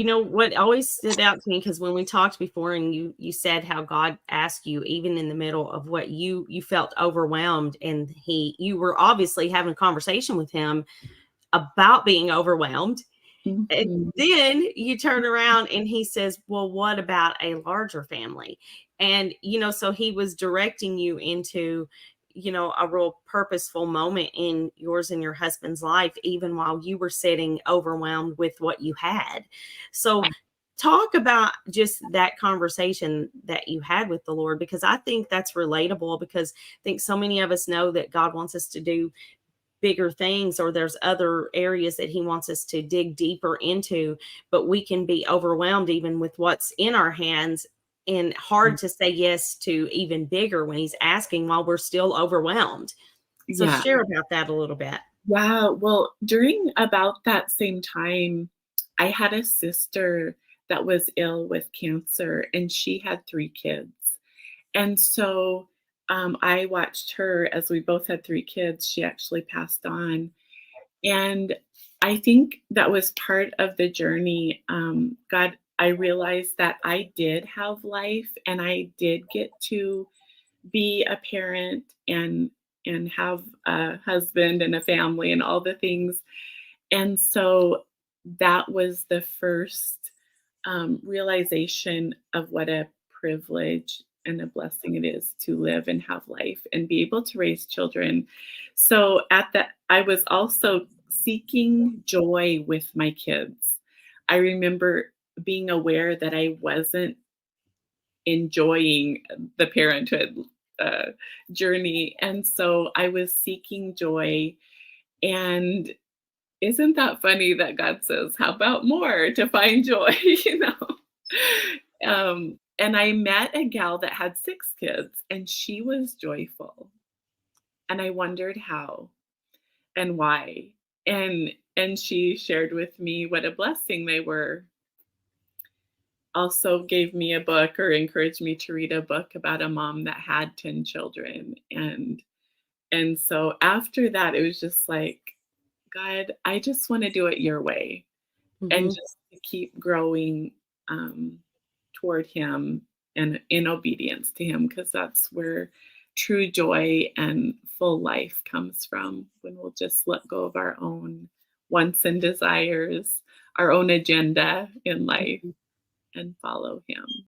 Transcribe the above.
what always stood out to me, because when we talked before and you said how God asked you, even in the middle of what you felt overwhelmed, and you were obviously having a conversation with him about being overwhelmed. And Mhm. then you turn around and he says, well, what about a larger family? And, so he was directing you into, a real purposeful moment in yours and your husband's life, even while you were sitting overwhelmed with what you had. So talk about just that conversation that you had with the Lord, because I think that's relatable, because I think so many of us know that God wants us to do bigger things, or there's other areas that he wants us to dig deeper into, but we can be overwhelmed even with what's in our hands, and hard to say yes to even bigger when he's asking while we're still overwhelmed. So Yeah. share about that a little bit. Yeah. Well, during about that same time, I had a sister that was ill with cancer, and she had 3 kids. And so, I watched her as we both had 3 kids. She actually passed on. And I think that was part of the journey. I realized that I did have life, and I did get to be a parent and have a husband and a family and all the things. And so that was the first realization of what a privilege and a blessing it is to live and have life and be able to raise children. So at that, I was also seeking joy with my kids. I remember being aware that I wasn't enjoying the parenthood uh, journey. And so I was seeking joy. And isn't that funny that God says, how about more to find joy? you know? And I met a gal that had 6 kids, and she was joyful. And I wondered how and why. And she shared with me what a blessing they were. Also gave me a book, or encouraged me to read a book about a mom that had 10 children. And so after that, it was just like, God, I just want to do it your way, and Hmm. just to keep growing toward him and in obedience to him, because that's where true joy and full life comes from, when we'll just let go of our own wants and desires, our own agenda in life, and follow him.